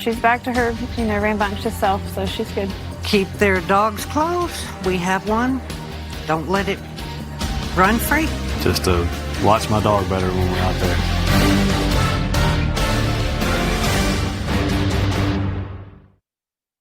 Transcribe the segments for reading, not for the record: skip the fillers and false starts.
She's back to her, rambunctious self, so she's good. Keep their dogs close. We have one. Don't let it run free. Just to watch my dog better when we're out there.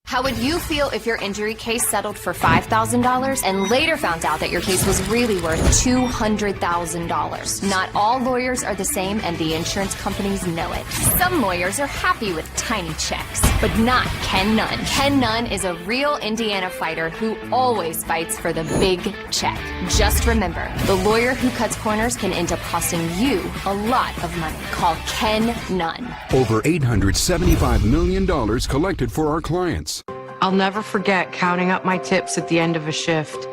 How would you feel if your injury case settled for $5,000 and later found out that your case was really worth $200,000? Not all lawyers are the same, and the insurance companies know it. Some lawyers are happy with tiny checks, but not Ken Nunn. Ken Nunn is a real Indiana fighter who always fights for the big check. Just remember, the lawyer who cuts corners can end up costing you a lot of money. Call Ken Nunn. Over $875 million collected for our clients. I'll never forget counting up my tips at the end of a shift.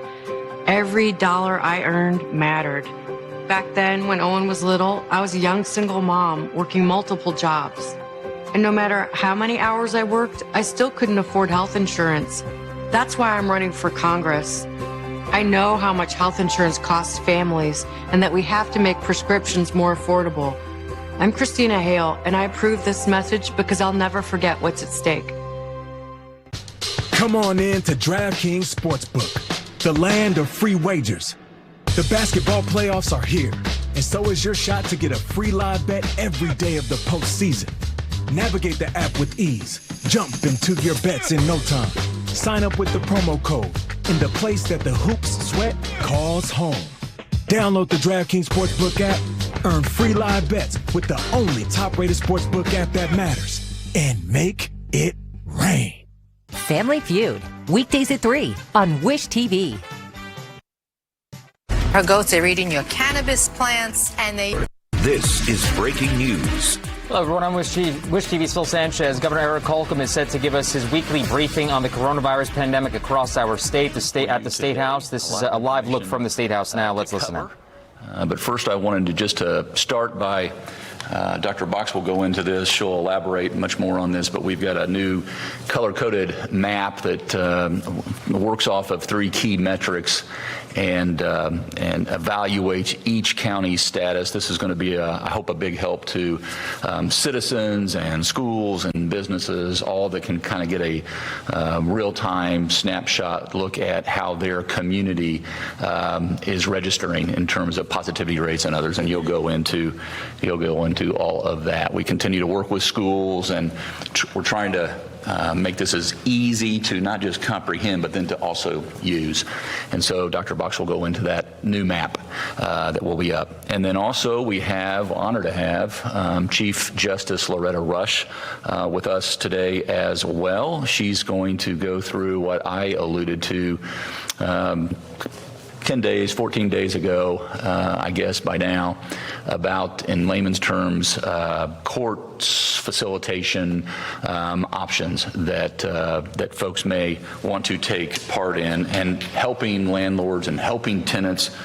Every dollar I earned mattered. Back then, when Owen was little, I was a young single mom working multiple jobs. And no matter how many hours I worked, I still couldn't afford health insurance. That's why I'm running for Congress. I know how much health insurance costs families and that we have to make prescriptions more affordable. I'm Christina Hale, and I approve this message because I'll never forget what's at stake. Come on in to DraftKings Sportsbook, the land of free wagers. The basketball playoffs are here, and so is your shot to get a free live bet every day of the postseason. Navigate the app with ease. Jump into your bets in no time. Sign up with the promo code in the place that the hoops sweat calls home. Download the DraftKings Sportsbook app. Earn free live bets with the only top-rated sportsbook app that matters. And make it rain. Family Feud, weekdays at 3 on Wish TV. Our goats are eating your cannabis plants, and they... This is breaking news. Hello, everyone. I'm Wish TV's Phil Sanchez. Governor Eric Holcomb is set to give us his weekly briefing on the coronavirus pandemic across our state. At the State House. This is a live look from the State House now. Let's listen in. But first, I wanted to just start by Dr. Box will go into this. She'll elaborate much more on this, but we've got a new color-coded map that works off of 3 key metrics and evaluates each county's status. This is going to be, I hope, a big help to citizens and schools and businesses, all that can kind of get a real-time snapshot look at how their community is registering in terms of positivity rates and others. And you'll go into all of that. We continue to work with schools, and we're trying to make this as easy to not just comprehend, but then to also use. And so Dr. Box will go into that new map that will be up. And then also we have, honor to have, Chief Justice Loretta Rush with us today as well. She's going to go through what I alluded to 10 days, 14 days ago, I guess by now, about, in layman's terms, courts facilitation options that folks may want to take part in, and helping landlords and helping tenants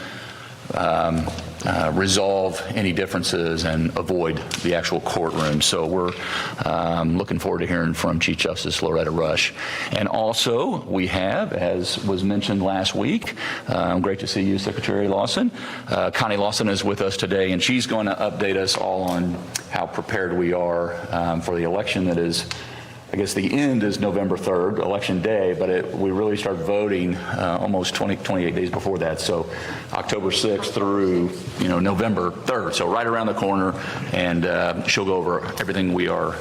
resolve any differences and avoid the actual courtroom. So we're looking forward to hearing from Chief Justice Loretta Rush. And also we have, as was mentioned last week, great to see you, Secretary Lawson. Connie Lawson is with us today, and she's going to update us all on how prepared we are for the election that is, I guess the end is November 3rd, Election Day, but we really start voting almost 28 days before that. So October 6th through November 3rd, so right around the corner, and she'll go over everything we are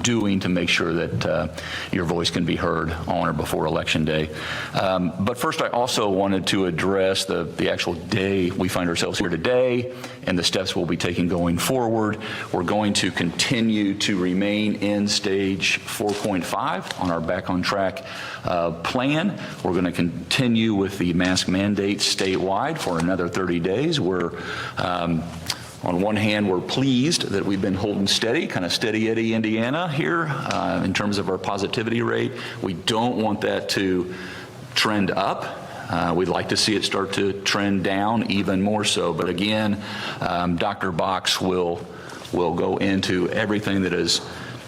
doing to make sure that your voice can be heard on or before Election Day. But first, I also wanted to address the actual day we find ourselves here today and the steps we'll be taking going forward. We're going to continue to remain in stage 4.5 on our Back on Track plan. We're going to continue with the mask mandate statewide for another 30 days. We're on one hand, we're pleased that we've been holding steady, kind of steady Eddie, Indiana here in terms of our positivity rate. We don't want that to trend up. We'd like to see it start to trend down even more so. But again, Dr. Box will go into everything that is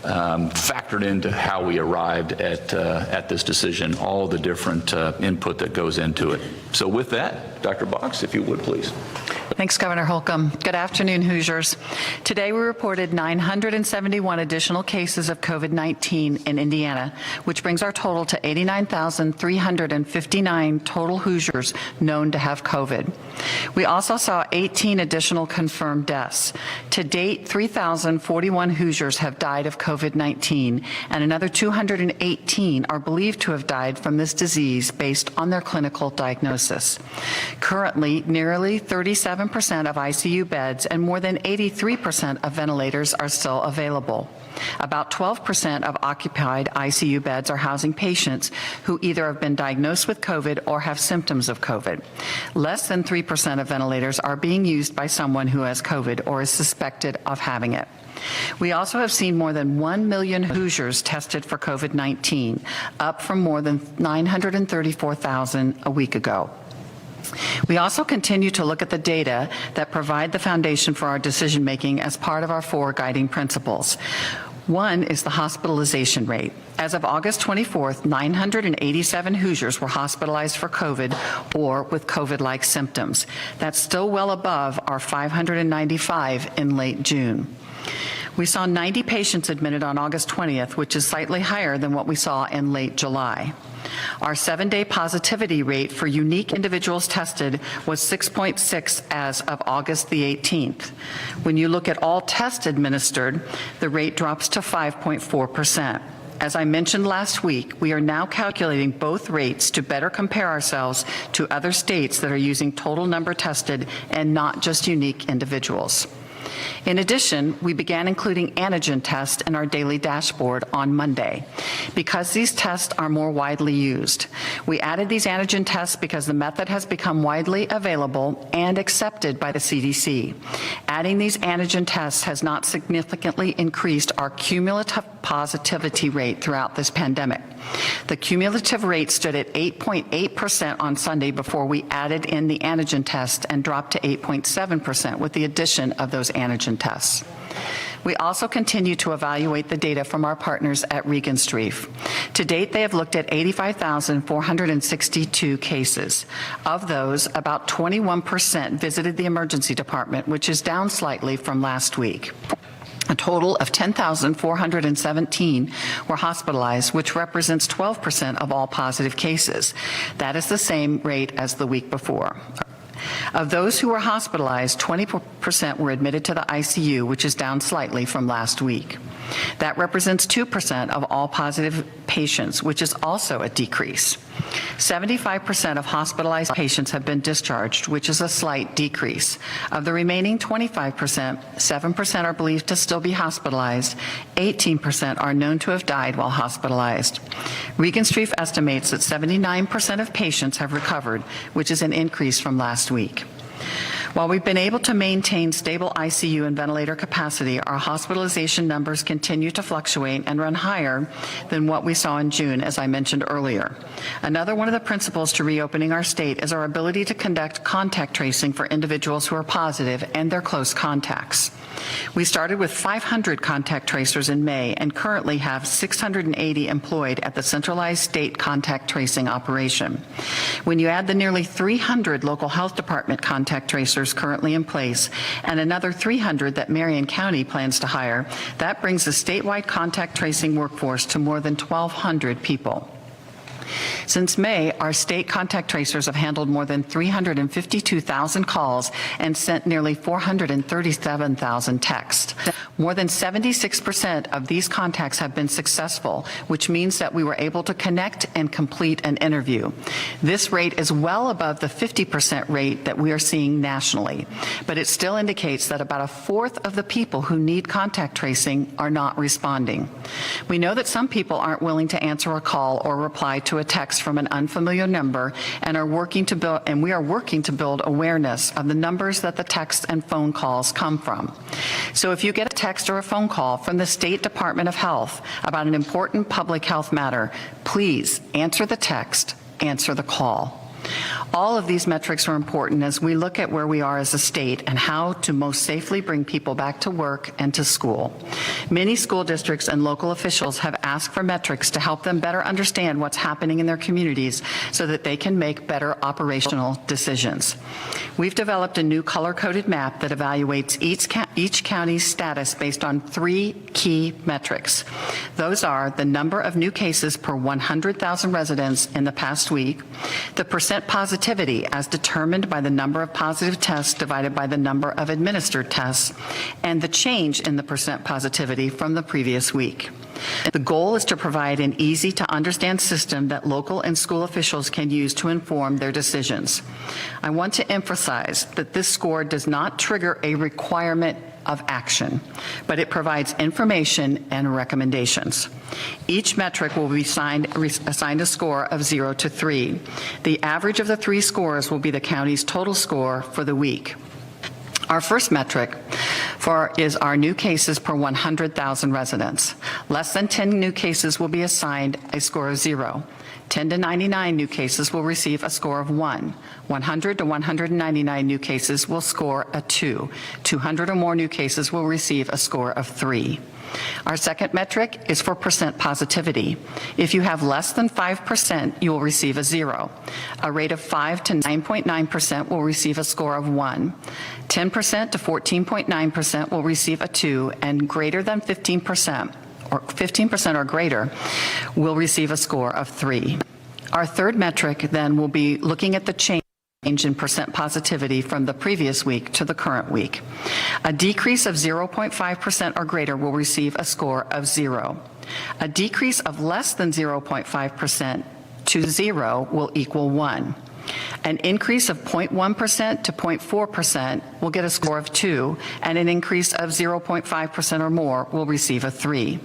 factored into how we arrived at this decision, all the different input that goes into it. So with that, Dr. Box, if you would, please. Thanks, Governor Holcomb. Good afternoon, Hoosiers. Today we reported 971 additional cases of COVID-19 in Indiana, which brings our total to 89,359 total Hoosiers known to have COVID. We also saw 18 additional confirmed deaths. To date, 3,041 Hoosiers have died of COVID-19, and another 218 are believed to have died from this disease based on their clinical diagnosis. Currently, nearly 37% of ICU beds and more than 83% of ventilators are still available. About 12% of occupied ICU beds are housing patients who either have been diagnosed with COVID or have symptoms of COVID. Less than 3% of ventilators are being used by someone who has COVID or is suspected of having it. We also have seen more than 1 million Hoosiers tested for COVID-19, up from more than 934,000 a week ago. We also continue to look at the data that provide the foundation for our decision-making as part of our 4 guiding principles. One is the hospitalization rate. As of August 24th, 987 Hoosiers were hospitalized for COVID or with COVID-like symptoms. That's still well above our 595 in late June. We saw 90 patients admitted on August 20th, which is slightly higher than what we saw in late July. Our 7-day positivity rate for unique individuals tested was 6.6 as of August the 18th. When you look at all tests administered, the rate drops to 5.4%. As I mentioned last week, we are now calculating both rates to better compare ourselves to other states that are using total number tested and not just unique individuals. In addition, we began including antigen tests in our daily dashboard on Monday because these tests are more widely used. We added these antigen tests because the method has become widely available and accepted by the CDC. Adding these antigen tests has not significantly increased our cumulative positivity rate throughout this pandemic. The cumulative rate stood at 8.8% on Sunday before we added in the antigen test and dropped to 8.7% with the addition of those antigen tests. We also continue to evaluate the data from our partners at Regenstrief. To date, they have looked at 85,462 cases. Of those, about 21% visited the emergency department, which is down slightly from last week. A total of 10,417 were hospitalized, which represents 12% of all positive cases. That is the same rate as the week before. Of those who were hospitalized, 20% were admitted to the ICU, which is down slightly from last week. That represents 2% of all positive patients, which is also a decrease. 75% of hospitalized patients have been discharged, which is a slight decrease. Of the remaining 25%, 7% are believed to still be hospitalized. 18% are known to have died while hospitalized. Regenstrief estimates that 79% of patients have recovered, which is an increase from last week. While we've been able to maintain stable ICU and ventilator capacity, our hospitalization numbers continue to fluctuate and run higher than what we saw in June, as I mentioned earlier. Another one of the principles to reopening our state is our ability to conduct contact tracing for individuals who are positive and their close contacts. We started with 500 contact tracers in May and currently have 680 employed at the centralized state contact tracing operation. When you add the nearly 300 local health department contact tracers currently in place and another 300 that Marion County plans to hire, that brings the statewide contact tracing workforce to more than 1,200 people. Since May, our state contact tracers have handled more than 352,000 calls and sent nearly 437,000 texts. More than 76% of these contacts have been successful, which means that we were able to connect and complete an interview. This rate is well above the 50% rate that we are seeing nationally, but it still indicates that about a fourth of the people who need contact tracing are not responding. We know that some people aren't willing to answer a call or reply to a text from an unfamiliar number and we are working to build awareness of the numbers that the text and phone calls come from. So if you get a text or a phone call from the State Department of Health about an important public health matter, please answer the text, answer the call. All of these metrics are important as we look at where we are as a state and how to most safely bring people back to work and to school. Many school districts and local officials have asked for metrics to help them better understand what's happening in their communities so that they can make better operational decisions. We've developed a new color-coded map that evaluates each county's status based on 3 key metrics. Those are the number of new cases per 100,000 residents in the past week, the percent positivity as determined by the number of positive tests divided by the number of administered tests, and the change in the percent positivity from the previous week. The goal is to provide an easy-to-understand system that local and school officials can use to inform their decisions. I want to emphasize that this score does not trigger a requirement of action, but it provides information and recommendations. Each metric will be assigned a score of 0 to 3. The average of the 3 scores will be the county's total score for the week. Our first metric is our new cases per 100,000 residents. Less than 10 new cases will be assigned a score of 0. 10 to 99 new cases will receive a score of 1. 100 to 199 new cases will score a 2. 200 or more new cases will receive a score of 3. Our second metric is for percent positivity. If you have less than 5%, you will receive a 0. A rate of 5 to 9.9% will receive a score of 1. 10% to 14.9% will receive a 2, and greater than 15%, or 15% or greater, will receive a score of 3. Our third metric then will be looking at the change in percent positivity from the previous week to the current week. A decrease of 0.5% or greater will receive a score of 0. A decrease of less than 0.5% to 0 will equal 1. An increase of 0.1% to 0.4% will get a score of 2, and an increase of 0.5% or more will receive a 3.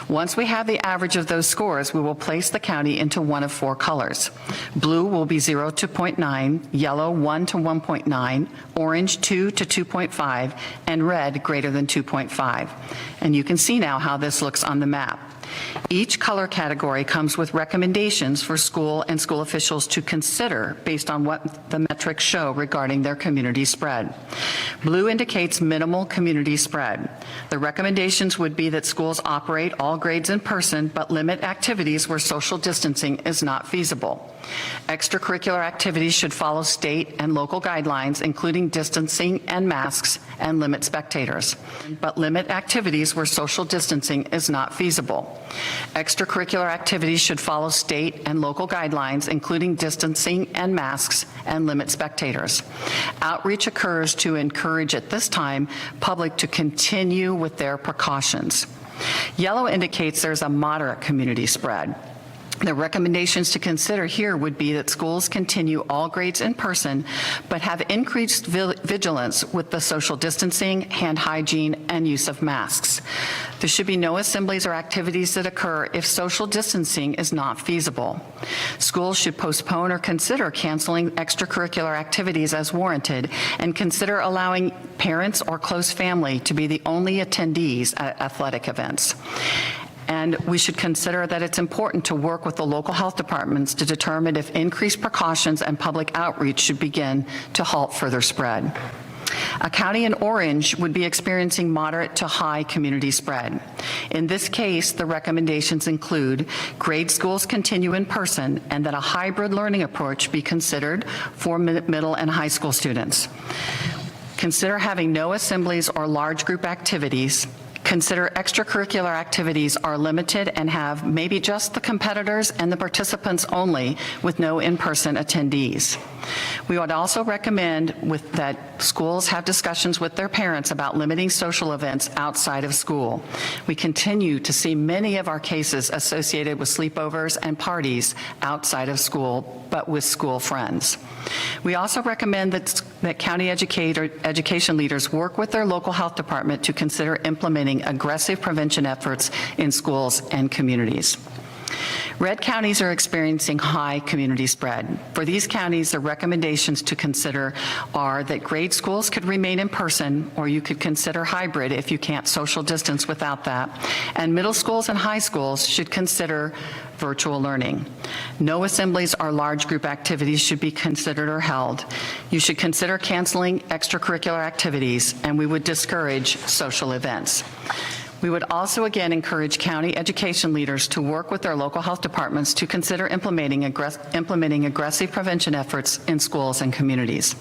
Once we have the average of those scores, we will place the county into one of 4 colors. Blue will be 0 to 0.9, yellow 1 to 1.9, orange 2 to 2.5, and red greater than 2.5. And you can see now how this looks on the map. Each color category comes with recommendations for school and school officials to consider based on what the metrics show regarding their community spread. Blue indicates minimal community spread. The recommendations would be that schools operate all grades in person, but limit activities where social distancing is not feasible. Extracurricular activities should follow state and local guidelines, including distancing and masks, and limit spectators, but limit activities where social distancing is not feasible. Extracurricular activities should follow state and local guidelines, including distancing and masks, and limit spectators. Outreach occurs to encourage at this time public to continue with their precautions. Yellow indicates there's a moderate community spread. The recommendations to consider here would be that schools continue all grades in person, but have increased vigilance with the social distancing, hand hygiene, and use of masks. There should be no assemblies or activities that occur if social distancing is not feasible. Schools should postpone or consider canceling extracurricular activities as warranted, and consider allowing parents or close family to be the only attendees at athletic events. And we should consider that it's important to work with the local health departments to determine if increased precautions and public outreach should begin to halt further spread. A county in orange would be experiencing moderate to high community spread. In this case, the recommendations include grade schools continue in person and that a hybrid learning approach be considered for middle and high school students. Consider having no assemblies or large group activities. Consider extracurricular activities are limited and have maybe just the competitors and the participants only, with no in-person attendees. We would also recommend that schools have discussions with their parents about limiting social events outside of school. We continue to see many of our cases associated with sleepovers and parties outside of school, but with school friends. We also recommend that county education leaders work with their local health department to consider implementing aggressive prevention efforts in schools and communities. Red counties are experiencing high community spread. For these counties, the recommendations to consider are that grade schools could remain in person, or you could consider hybrid if you can't social distance without that. And middle schools and high schools should consider virtual learning. No assemblies or large group activities should be considered or held. You should consider canceling extracurricular activities, and we would discourage social events. We would also again encourage county education leaders to work with their local health departments to consider implementing aggressive prevention efforts in schools and communities.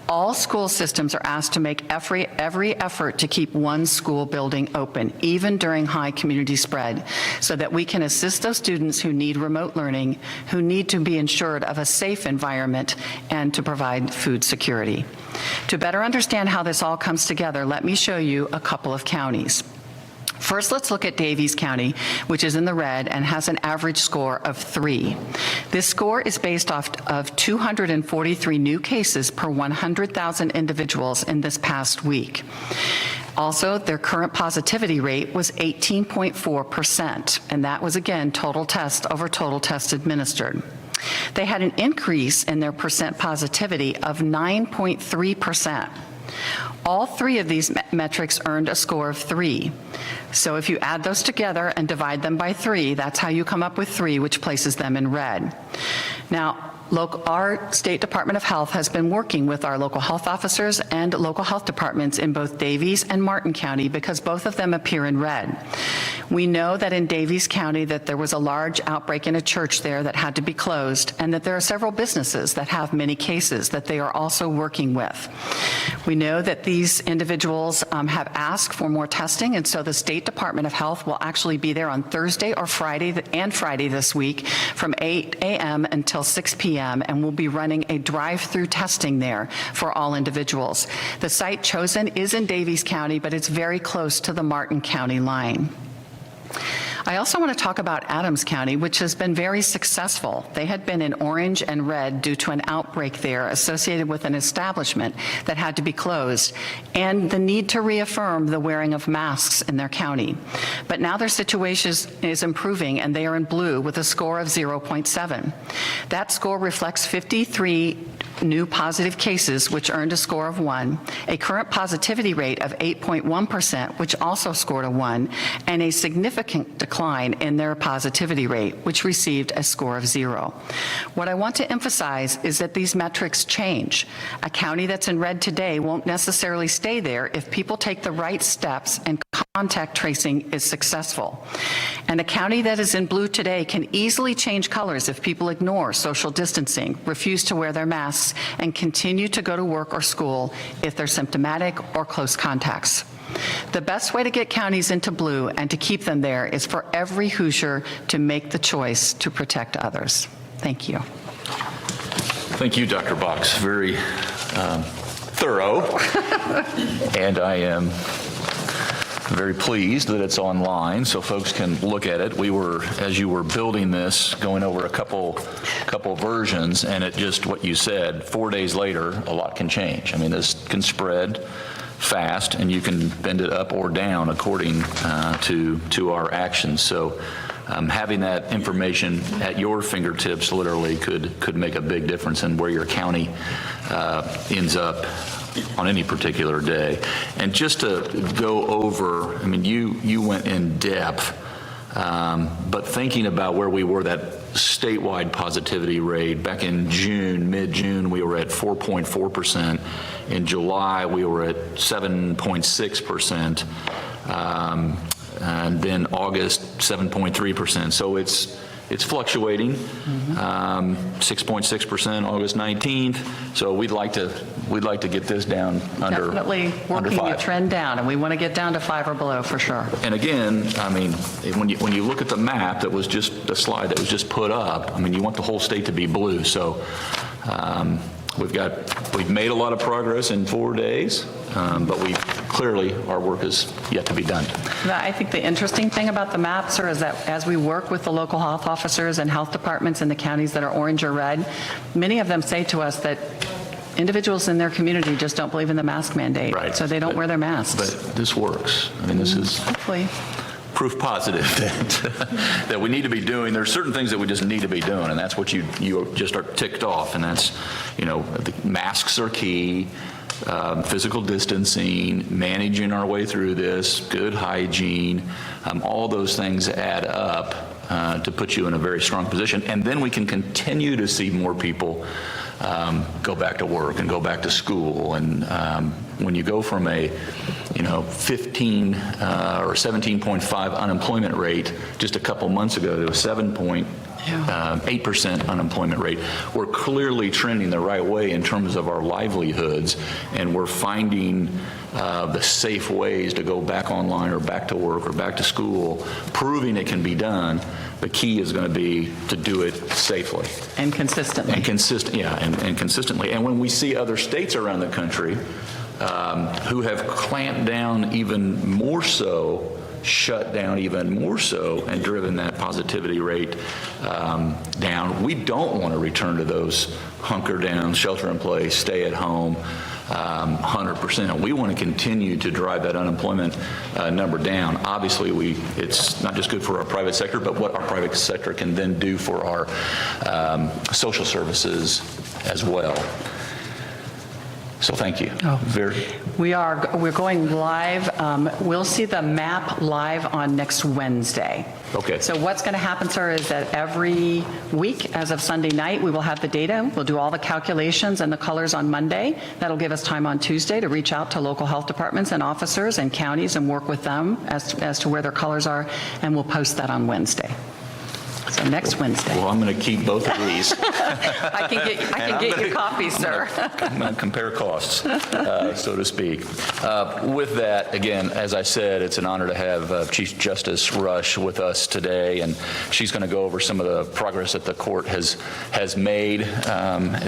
All school systems are asked to make every effort to keep one school building open, even during high community spread, so that we can assist those students who need remote learning, who need to be ensured of a safe environment, and to provide food security. To better understand how this all comes together, let me show you a couple of counties. First, let's look at Davies County, which is in the red and has an average score of 3. This score is based off of 243 new cases per 100,000 individuals in this past week. Also, their current positivity rate was 18.4%, and that was, again, total test over total test administered. They had an increase in their percent positivity of 9.3%. All three of these metrics earned a score of 3. So if you add those together and divide them by 3, that's how you come up with 3, which places them in red. Now, our State Department of Health has been working with our local health officers and local health departments in both Davies and Martin County because both of them appear in red. We know that in Davies County that there was a large outbreak in a church there that had to be closed, and that there are several businesses that have many cases that they are also working with. We know that these individuals have asked for more testing, and so the State Department of Health will actually be there on Thursday or Friday this week from 8 a.m. until 6 p.m. and we'll be running a drive-through testing there for all individuals. The site chosen is in Davies County, but it's very close to the Martin County line. I also want to talk about Adams County, which has been very successful. They had been in orange and red due to an outbreak there associated with an establishment that had to be closed and the need to reaffirm the wearing of masks in their county. But now their situation is improving and they are in blue with a score of 0.7. That score reflects 53 new positive cases, which earned a score of 1, a current positivity rate of 8.1%, which also scored a 1, and a significant decline in their positivity rate, which received a score of 0. What I want to emphasize is that these metrics change. A county that's in red today won't necessarily stay there if people take the right steps and contact tracing is successful. And a county that is in blue today can easily change colors if people ignore social distancing, refuse to wear their masks, and continue to go to work or school if they're symptomatic or close contacts. The best way to get counties into blue and to keep them there is for every Hoosier to make the choice to protect others. Thank you. Thank you, Dr. Box. Very thorough. And I am very pleased that it's online so folks can look at it. We were, as you were building this, going over a couple versions, and it just, what you said, 4 days later, a lot can change. I mean, this can spread fast, and you can bend it up or down according to our actions. So having that information at your fingertips literally could make a big difference in where your county ends up on any particular day. And just to go over, I mean, you went in depth, but thinking about where we were, that statewide positivity rate, back in June, mid-June, we were at 4.4%. In July, we were at 7.6%. And then August, 7.3%. So it's fluctuating. 6.6% August 19th. So we'd like to get this down under Definitely working the trend down, and we want to get down to 5 or below for sure. And again, I mean, when you look at the map that was just the slide that was just put up, I mean, you want the whole state to be blue. So we've made a lot of progress in 4 days, but clearly our work is yet to be done. I think the interesting thing about the map, sir, is that as we work with the local health officers and health departments in the counties that are orange or red, many of them say to us that individuals in their community just don't believe in the mask mandate, right. So they don't wear their masks. But this works. I mean, this is... Hopefully. proof positive that we need to be doing. There's certain things that we just need to be doing, and that's what you just are ticked off, and that's, the masks are key, physical distancing, managing our way through this, good hygiene, all those things add up to put you in a very strong position, and then we can continue to see more people go back to work and go back to school. And when you go from a 15 or 17.5 unemployment rate just a couple months ago to a 7.8% unemployment rate, we're clearly trending the right way in terms of our livelihoods, and we're finding the safe ways to go back online or back to work or back to school, proving it can be done. The key is going to be to do it safely. And consistently. And consistently. And when we see other states around the country who have clamped down even more so, shut down even more so, and driven that positivity rate down, we don't want to return to those hunker down, shelter in place, stay at home 100%. We want to continue to drive that unemployment number down. Obviously, it's not just good for our private sector, but what our private sector can then do for our social services as well. So thank you. We're going live. We'll see the map live on next Wednesday. Okay. So what's going to happen, sir, is that every week, as of Sunday night, we will have the data. We'll do all the calculations and the colors on Monday. That'll give us time on Tuesday to reach out to local health departments and officers and counties and work with them as to where their colors are, and we'll post that on Wednesday. So next Wednesday. Well, I'm going to keep both of these. I can get you copies, sir. I'm going to compare costs, so to speak. With that, again, as I said, it's an honor to have Chief Justice Rush with us today, and she's going to go over some of the progress that the court has made.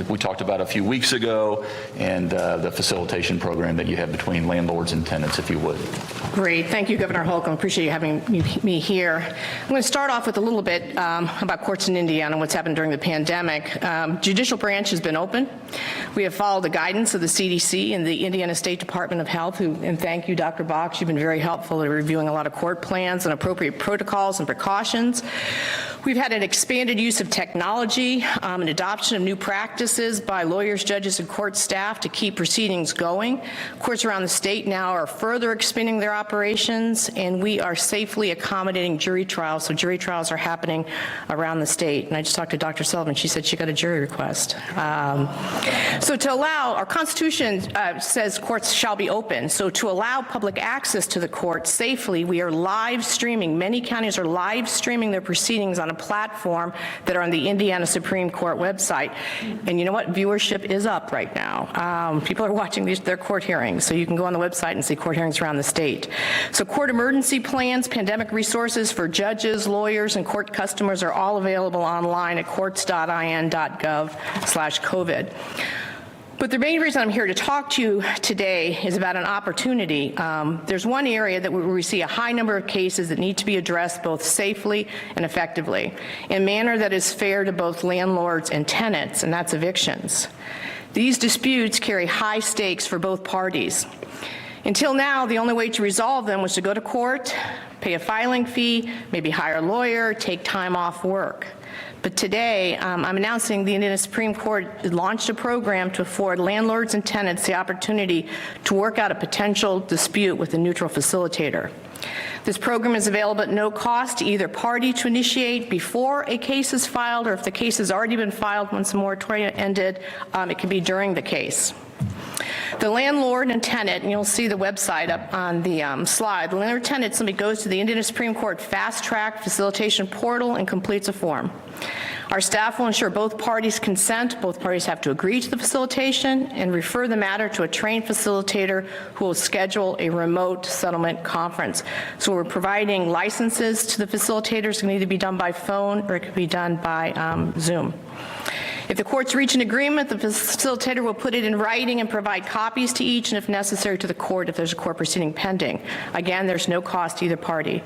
We talked about a few weeks ago, and the facilitation program that you have between landlords and tenants, if you would. Great. Thank you, Governor Holcomb. Appreciate you having me here. I'm going to start off with a little bit about courts in Indiana and what's happened during the pandemic. Judicial branch has been open. We have followed the guidance of the CDC and the Indiana State Department of Health, and thank you, Dr. Box. You've been very helpful in reviewing a lot of court plans and appropriate protocols and precautions. We've had an expanded use of technology and adoption of new practices by lawyers, judges, and court staff to keep proceedings going. Courts around the state now are further expanding their operations, and we are safely accommodating jury trials. So jury trials are happening around the state. And I just talked to Dr. Sullivan. She said she got a jury request. So to allow, our Constitution says courts shall be open. So to allow public access to the court safely, we are live streaming. Many counties are live streaming their proceedings on a platform that are on the Indiana Supreme Court website. And you know what? Viewership is up right now. People are watching their court hearings. So you can go on the website and see court hearings around the state. So court emergency plans, pandemic resources for judges, lawyers, and court customers are all available online at courts.in.gov/COVID. But the main reason I'm here to talk to you today is about an opportunity. There's one area that we see a high number of cases that need to be addressed both safely and effectively in a manner that is fair to both landlords and tenants, and that's evictions. These disputes carry high stakes for both parties. Until now, the only way to resolve them was to go to court, pay a filing fee, maybe hire a lawyer, take time off work. But today, I'm announcing the Indiana Supreme Court launched a program to afford landlords and tenants the opportunity to work out a potential dispute with a neutral facilitator. This program is available at no cost to either party to initiate before a case is filed, or if the case has already been filed once the moratorium ended, it can be during the case. The landlord and tenant, and you'll see the website up on the slide, the landlord tenant simply goes to the Indiana Supreme Court Fast Track Facilitation Portal and completes a form. Our staff will ensure both parties consent. Both parties have to agree to the facilitation and refer the matter to a trained facilitator who will schedule a remote settlement conference. So we're providing licenses to the facilitators. It can either be done by phone or it can be done by Zoom. If the courts reach an agreement, the facilitator will put it in writing and provide copies to each, and if necessary to the court if there's a court proceeding pending. Again, there's no cost to either party.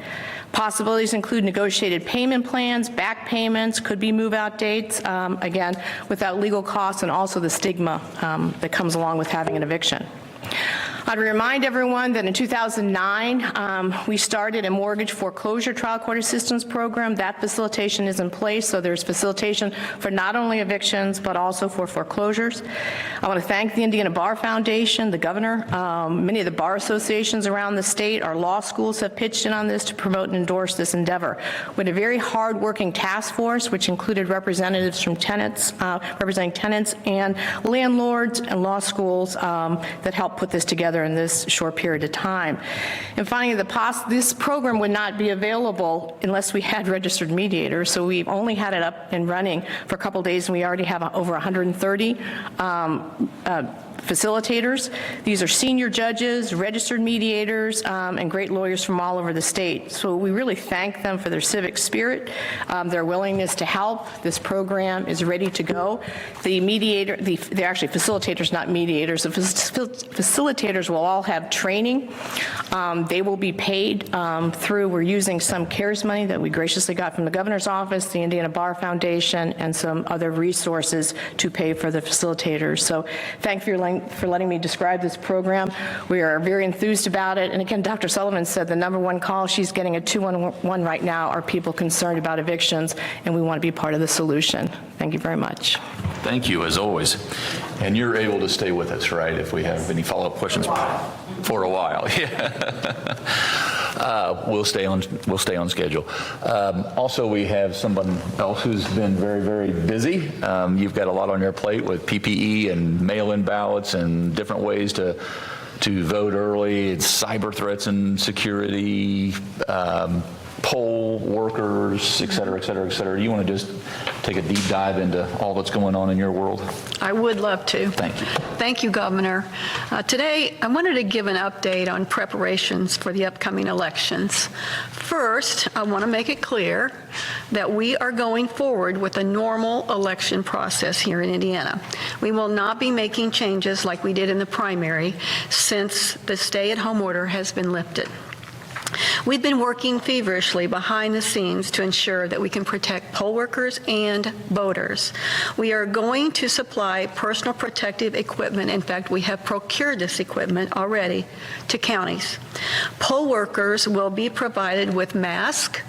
Possibilities include negotiated payment plans, back payments, could be move-out dates, again, without legal costs and also the stigma that comes along with having an eviction. I'd remind everyone that in 2009, we started a mortgage foreclosure trial court assistance program. That facilitation is in place, so there's facilitation for not only evictions, but also for foreclosures. I want to thank the Indiana Bar Foundation, the governor, many of the bar associations around the state, our law schools have pitched in on this to promote and endorse this endeavor. We had a very hard-working task force, which included representatives from tenants, representing tenants and landlords and law schools that helped put this together in this short period of time. And finally, this program would not be available unless we had registered mediators, so we've only had it up and running for a couple days, and we already have over 130 facilitators. These are senior judges, registered mediators, and great lawyers from all over the state. So we really thank them for their civic spirit, their willingness to help. This program is ready to go. They're actually facilitators, not mediators. The facilitators will all have training. They will be paid we're using some CARES money that we graciously got from the governor's office, the Indiana Bar Foundation, and some other resources to pay for the facilitators. So thank you for letting me describe this program. We are very enthused about it. And again, Dr. Sullivan said the number one call she's getting at 211 right now are people concerned about evictions, and we want to be part of the solution. Thank you very much. Thank you, as always. And you're able to stay with us, right, if we have any follow-up questions? For a while, yeah. We'll stay on schedule. Also, we have someone else who's been very, very busy. You've got a lot on your plate with PPE and mail-in ballots and different ways to vote early. It's cyber threats and security, poll workers, et cetera, et cetera, et cetera. You want to just take a deep dive into all that's going on in your world? I would love to. Thank you. Thank you, Governor. Today, I wanted to give an update on preparations for the upcoming elections. First, I want to make it clear that we are going forward with a normal election process here in Indiana. We will not be making changes like we did in the primary since the stay-at-home order has been lifted. We've been working feverishly behind the scenes to ensure that we can protect poll workers and voters. We are going to supply personal protective equipment. In fact, we have procured this equipment already to counties. Poll workers will be provided with masks,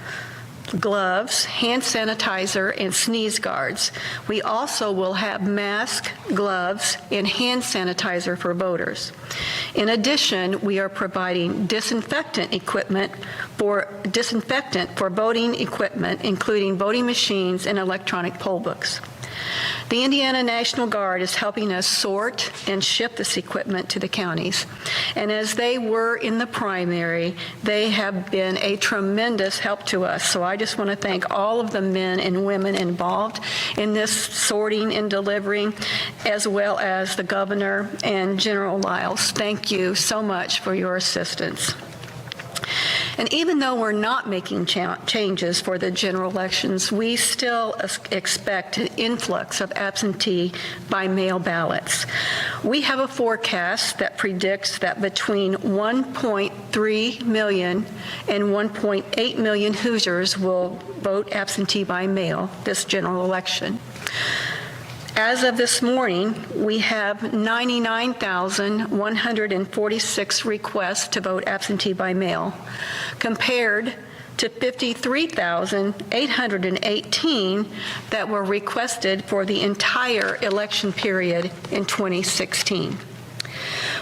gloves, hand sanitizer, and sneeze guards. We also will have masks, gloves, and hand sanitizer for voters. In addition, we are providing disinfectant for voting equipment, including voting machines and electronic poll books. The Indiana National Guard is helping us sort and ship this equipment to the counties. And as they were in the primary, they have been a tremendous help to us. So I just want to thank all of the men and women involved in this sorting and delivering, as well as the governor and General Lyles. Thank you so much for your assistance. And even though we're not making changes for the general elections, we still expect an influx of absentee by mail ballots. We have a forecast that predicts that between 1.3 million and 1.8 million Hoosiers will vote absentee by mail this general election. As of this morning, we have 99,146 requests to vote absentee by mail, compared to 53,818 that were requested for the entire election period in 2016.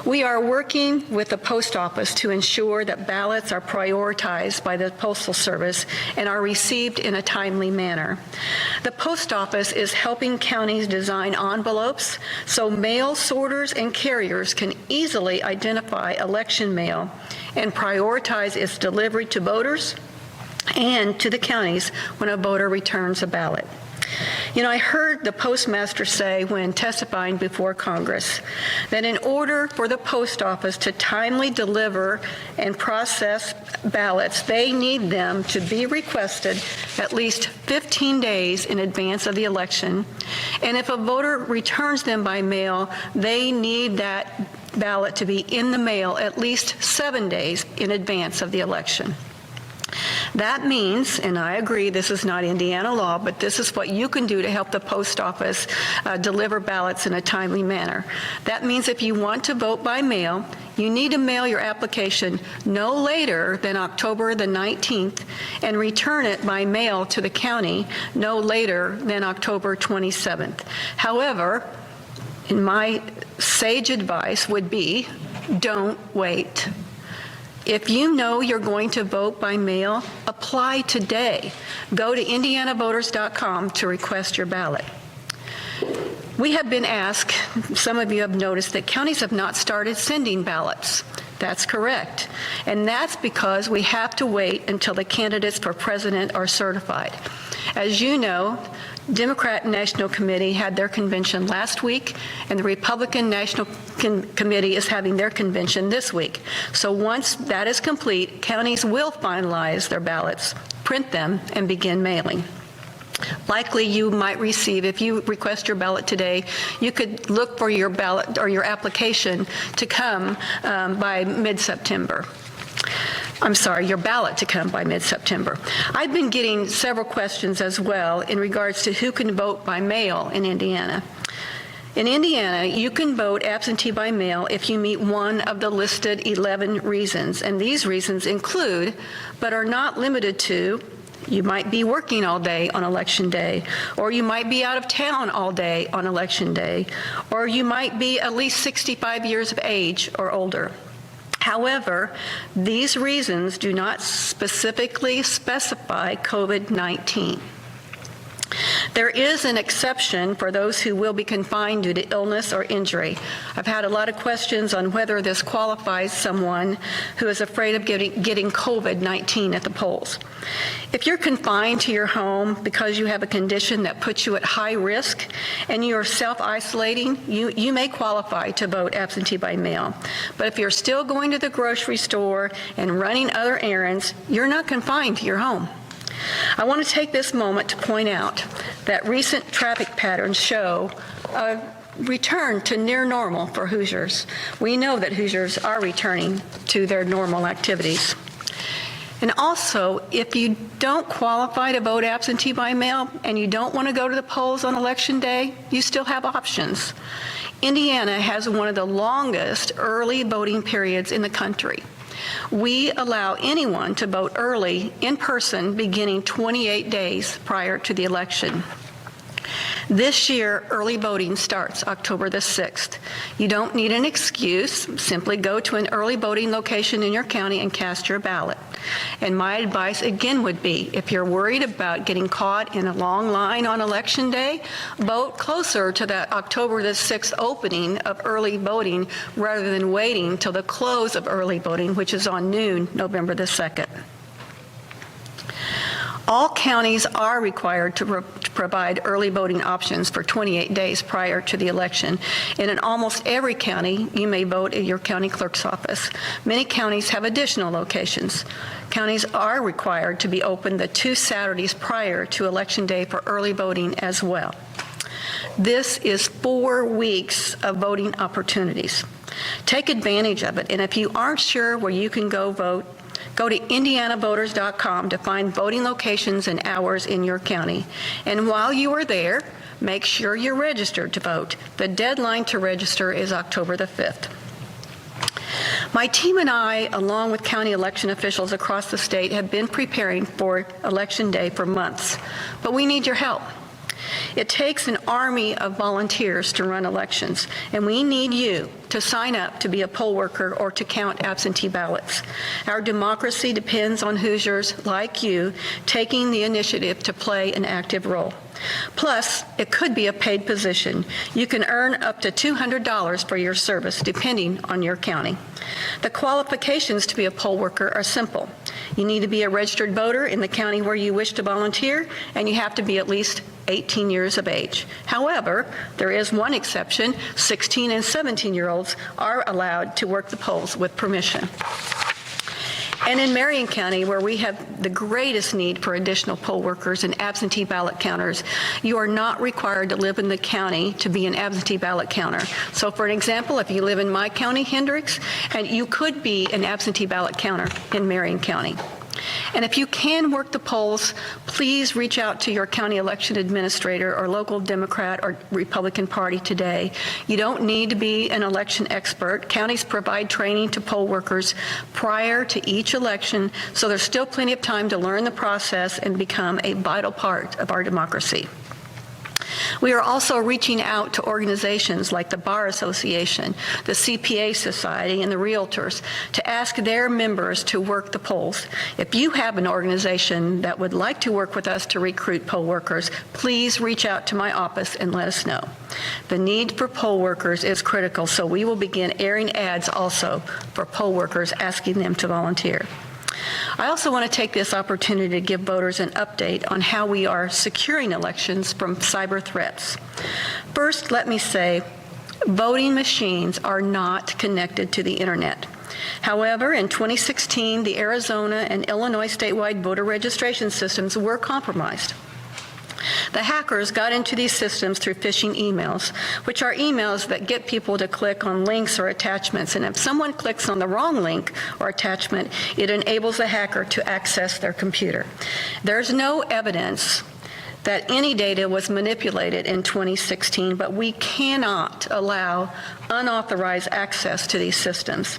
We are working with the post office to ensure that ballots are prioritized by the Postal Service and are received in a timely manner. The post office is helping counties design envelopes so mail sorters and carriers can easily identify election mail and prioritize its delivery to voters and to the counties when a voter returns a ballot. You know, I heard the postmaster say when testifying before Congress that in order for the post office to timely deliver and process ballots, they need them to be requested at least 15 days in advance of the election. And if a voter returns them by mail, they need that ballot to be in the mail at least 7 days in advance of the election. That means, and I agree this is not Indiana law, but this is what you can do to help the post office deliver ballots in a timely manner. That means if you want to vote by mail, you need to mail your application no later than October the 19th and return it by mail to the county no later than October 27th. However, in my sage advice would be, don't wait. If you know you're going to vote by mail, apply today. Go to indianavoters.com to request your ballot. We have been asked, some of you have noticed that counties have not started sending ballots. That's correct. And that's because we have to wait until the candidates for president are certified. As you know, Democrat National Committee had their convention last week, and the Republican National Committee is having their convention this week. So once that is complete, counties will finalize their ballots, print them, and begin mailing. Likely you might receive, if you request your ballot today, you could look for your ballot or your application to come by mid-September. I'm sorry, your ballot to come by mid-September. I've been getting several questions as well in regards to who can vote by mail in Indiana. In Indiana, you can vote absentee by mail if you meet one of the listed 11 reasons, and these reasons include, but are not limited to, you might be working all day on election day, or you might be out of town all day on election day, or you might be at least 65 years of age or older. However, these reasons do not specifically specify COVID-19. There is an exception for those who will be confined due to illness or injury. I've had a lot of questions on whether this qualifies someone who is afraid of getting COVID-19 at the polls. If you're confined to your home because you have a condition that puts you at high risk and you are self-isolating, you may qualify to vote absentee by mail. But if you're still going to the grocery store and running other errands, you're not confined to your home. I want to take this moment to point out that recent traffic patterns show a return to near normal for Hoosiers. We know that Hoosiers are returning to their normal activities. And also, if you don't qualify to vote absentee by mail and you don't want to go to the polls on election day, you still have options. Indiana has one of the longest early voting periods in the country. We allow anyone to vote early in person beginning 28 days prior to the election. This year, early voting starts October the 6th. You don't need an excuse. Simply go to an early voting location in your county and cast your ballot. And my advice again would be, if you're worried about getting caught in a long line on election day, vote closer to that October the 6th opening of early voting rather than waiting till the close of early voting, which is on noon, November the 2nd. All counties are required to provide early voting options for 28 days prior to the election. And in almost every county, you may vote at your county clerk's office. Many counties have additional locations. Counties are required to be open the 2 Saturdays prior to Election Day for early voting as well. This is 4 weeks of voting opportunities. Take advantage of it, and if you aren't sure where you can go vote, go to indianavoters.com to find voting locations and hours in your county. And while you are there, make sure you're registered to vote. The deadline to register is October the 5th. My team and I, along with county election officials across the state, have been preparing for Election Day for months, but we need your help. It takes an army of volunteers to run elections, and we need you to sign up to be a poll worker or to count absentee ballots. Our democracy depends on Hoosiers like you taking the initiative to play an active role. Plus, it could be a paid position. You can earn up to $200 for your service, depending on your county. The qualifications to be a poll worker are simple. You need to be a registered voter in the county where you wish to volunteer, and you have to be at least 18 years of age. However, there is one exception. 16 and 17-year-olds are allowed to work the polls with permission. And in Marion County, where we have the greatest need for additional poll workers and absentee ballot counters, you are not required to live in the county to be an absentee ballot counter. So for an example, if you live in my county, Hendricks, and you could be an absentee ballot counter in Marion County. And if you can work the polls, please reach out to your county election administrator or local Democrat or Republican Party today. You don't need to be an election expert. Counties provide training to poll workers prior to each election, so there's still plenty of time to learn the process and become a vital part of our democracy. We are also reaching out to organizations like the Bar Association, the CPA Society, and the Realtors to ask their members to work the polls. If you have an organization that would like to work with us to recruit poll workers, please reach out to my office and let us know. The need for poll workers is critical, so we will begin airing ads also for poll workers asking them to volunteer. I also want to take this opportunity to give voters an update on how we are securing elections from cyber threats. First, let me say, voting machines are not connected to the internet. However, in 2016, the Arizona and Illinois statewide voter registration systems were compromised. The hackers got into these systems through phishing emails, which are emails that get people to click on links or attachments. And if someone clicks on the wrong link or attachment, it enables the hacker to access their computer. There's no evidence that any data was manipulated in 2016, but we cannot allow unauthorized access to these systems.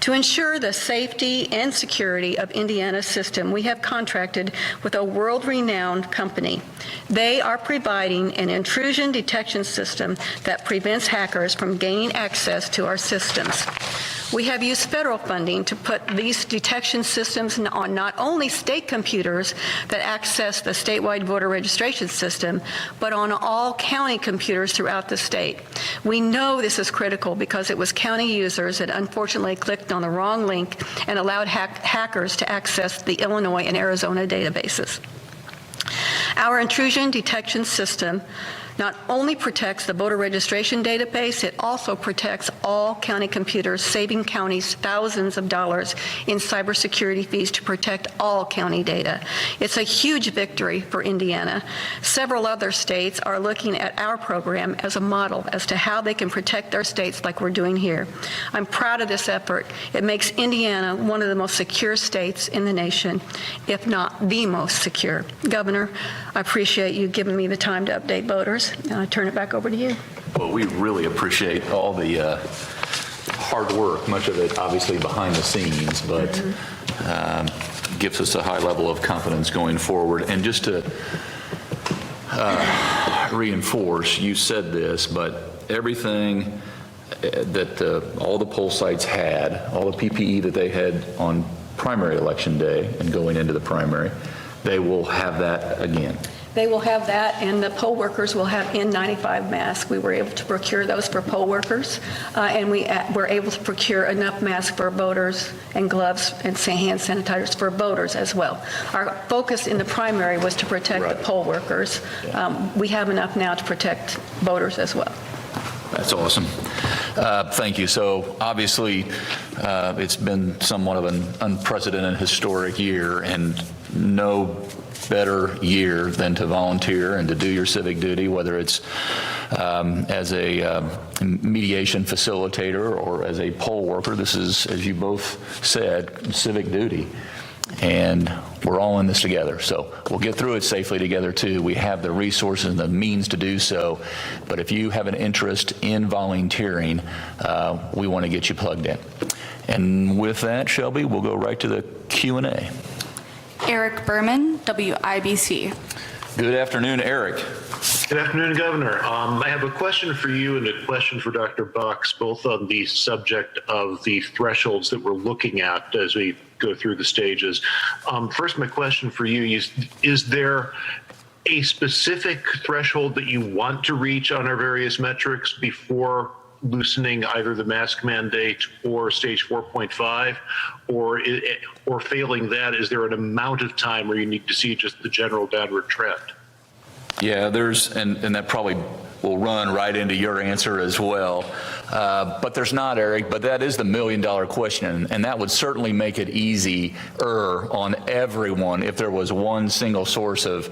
To ensure the safety and security of Indiana's system, we have contracted with a world-renowned company. They are providing an intrusion detection system that prevents hackers from gaining access to our systems. We have used federal funding to put these detection systems on not only state computers that access the statewide voter registration system, but on all county computers throughout the state. We know this is critical because it was county users that unfortunately clicked on the wrong link and allowed hackers to access the Illinois and Arizona databases. Our intrusion detection system not only protects the voter registration database, it also protects all county computers, saving counties thousands of dollars in cybersecurity fees to protect all county data. It's a huge victory for Indiana. Several other states are looking at our program as a model as to how they can protect their states like we're doing here. I'm proud of this effort. It makes Indiana one of the most secure states in the nation, if not the most secure. Governor, I appreciate you giving me the time to update voters. I turn it back over to you. Well, we really appreciate all the hard work, much of it obviously behind the scenes, but gives us a high level of confidence going forward. And just to reinforce, you said this, but everything that all the poll sites had, all the PPE that they had on primary election day and going into the primary, they will have that again. They will have that, and the poll workers will have N95 masks. We were able to procure those for poll workers, and we were able to procure enough masks for voters and gloves and hand sanitizers for voters as well. Our focus in the primary was to protect the poll workers. We have enough now to protect voters as well. That's awesome. Thank you. So obviously, it's been somewhat of an unprecedented historic year, and no better year than to volunteer and to do your civic duty, whether it's as a mediation facilitator or as a poll worker. This is, as you both said, civic duty. And we're all in this together. So we'll get through it safely together, too. We have the resources and the means to do so. But if you have an interest in volunteering, we want to get you plugged in. And with that, Shelby, we'll go right to the Q&A. Eric Berman, WIBC. Good afternoon, Eric. Good afternoon, Governor. I have a question for you and a question for Dr. Bucks, both on the subject of the thresholds that we're looking at as we go through the stages. First, my question for you is there a specific threshold that you want to reach on our various metrics before loosening either the mask mandate or stage 4.5, or failing that, is there an amount of time where you need to see just the general downward trend? Yeah, and that probably will run right into your answer as well. But there's not, Eric, but that is the million-dollar question, and that would certainly make it easier on everyone if there was one single source of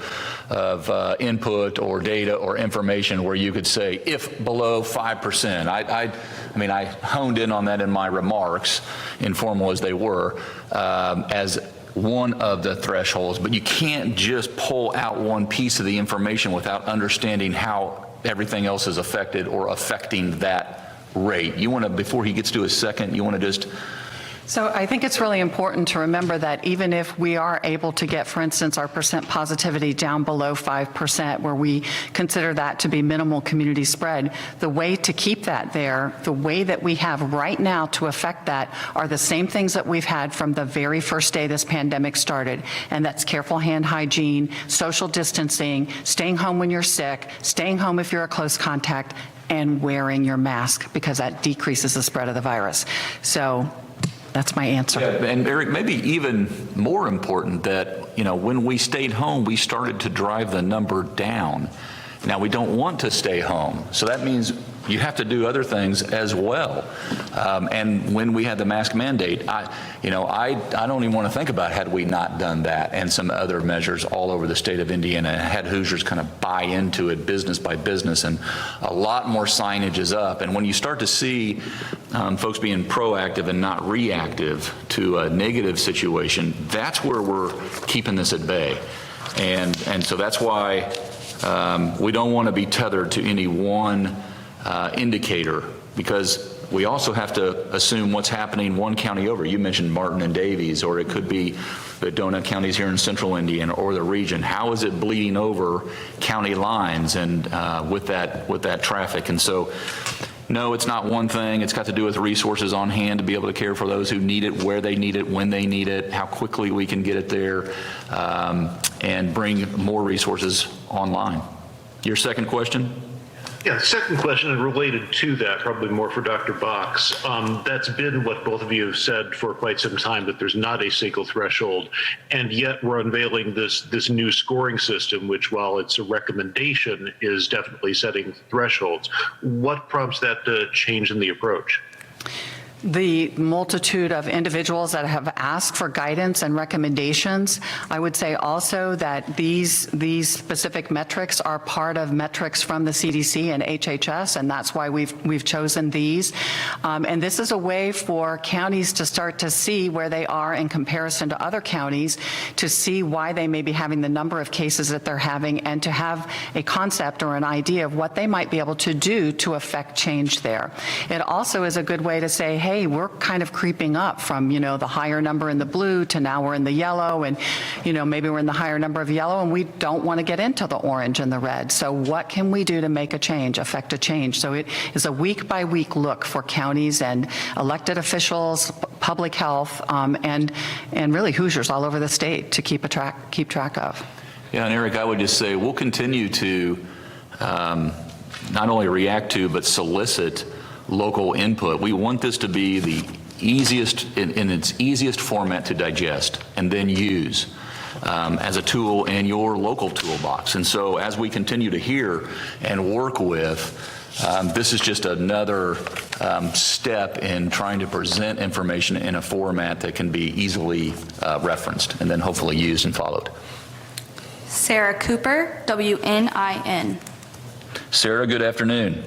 input or data or information where you could say, if below 5%. I mean, I honed in on that in my remarks, informal as they were, as one of the thresholds, but you can't just pull out one piece of the information without understanding how everything else is affected or affecting that rate. You want to, before he gets to his second, you want to just... So I think it's really important to remember that even if we are able to get, for instance, our percent positivity down below 5%, where we consider that to be minimal community spread, the way to keep that there, the way that we have right now to affect that are the same things that we've had from the very first day this pandemic started. And that's careful hand hygiene, social distancing, staying home when you're sick, staying home if you're a close contact, and wearing your mask, because that decreases the spread of the virus. So that's my answer. Yeah, and Eric, maybe even more important that, when we stayed home, we started to drive the number down. Now, we don't want to stay home, so that means you have to do other things as well. And when we had the mask mandate, I don't even want to think about had we not done that and some other measures all over the state of Indiana, and had Hoosiers kind of buy into it business by business, and a lot more signage is up. And when you start to see folks being proactive and not reactive to a negative situation, that's where we're keeping this at bay. And so that's why we don't want to be tethered to any one indicator, because we also have to assume what's happening one county over. You mentioned Martin and Davies, or it could be the donut counties here in central Indiana or the region. How is it bleeding over county lines and with that traffic? And so, no, it's not one thing. It's got to do with resources on hand to be able to care for those who need it, where they need it, when they need it, how quickly we can get it there, and bring more resources online. Your second question? Yeah, the second question, and related to that, probably more for Dr. Box. That's been what both of you have said for quite some time, that there's not a single threshold, and yet we're unveiling this new scoring system, which, while it's a recommendation, is definitely setting thresholds. What prompts that change in the approach? The multitude of individuals that have asked for guidance and recommendations. I would say also that these specific metrics are part of metrics from the CDC and HHS, and that's why we've chosen these. And this is a way for counties to start to see where they are in comparison to other counties, to see why they may be having the number of cases that they're having, and to have a concept or an idea of what they might be able to do to affect change there. It also is a good way to say, hey, we're kind of creeping up from, the higher number in the blue to now we're in the yellow, and, maybe we're in the higher number of yellow, and we don't want to get into the orange and the red. So what can we do to make a change, affect a change? So it is a week by week look for counties and elected officials, public health, and really Hoosiers all over the state to keep track of. Yeah, and Eric, I would just say we'll continue to not only react to, but solicit local input. We want this to be the easiest, in its easiest format to digest and then use as a tool in your local toolbox. And so as we continue to hear and work with, this is just another step in trying to present information in a format that can be easily referenced and then hopefully used and followed. Sarah Cooper, WNIN. Sarah, good afternoon.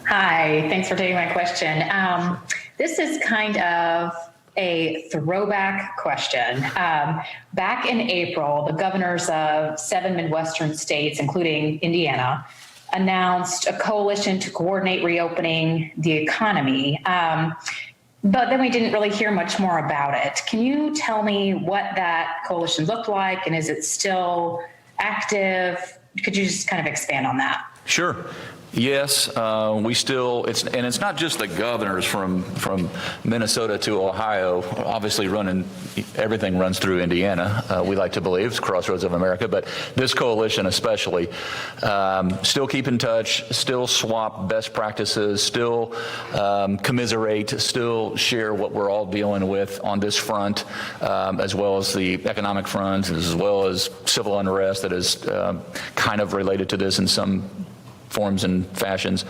Hi, thanks for taking my question. This is kind of a throwback question. Back in April, the governors of 7 Midwestern states, including Indiana, announced a coalition to coordinate reopening the economy. But then we didn't really hear much more about it. Can you tell me what that coalition looked like, and is it still active? Could you just kind of expand on that? Sure. Yes, we still, and it's not just the governors from Minnesota to Ohio, obviously everything runs through Indiana, we like to believe, it's crossroads of America, but this coalition especially, still keep in touch, still swap best practices, still commiserate, still share what we're all dealing with on this front, as well as the economic front, as well as civil unrest that is kind of related to this in some forms and fashions.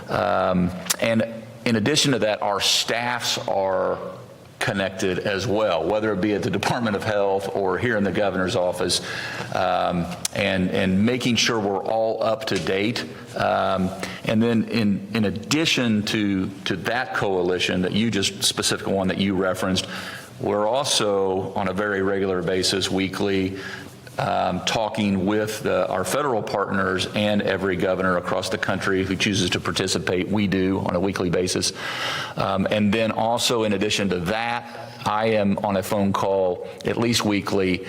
And in addition to that, our staffs are connected as well, whether it be at the Department of Health or here in the governor's office, and making sure we're all up to date. And then in addition to that coalition that you just, specific one that you referenced, We're also on a very regular basis, weekly, talking with our federal partners and every governor across the country who chooses to participate. We do on a weekly basis. And then also, in addition to that, I am on a phone call at least weekly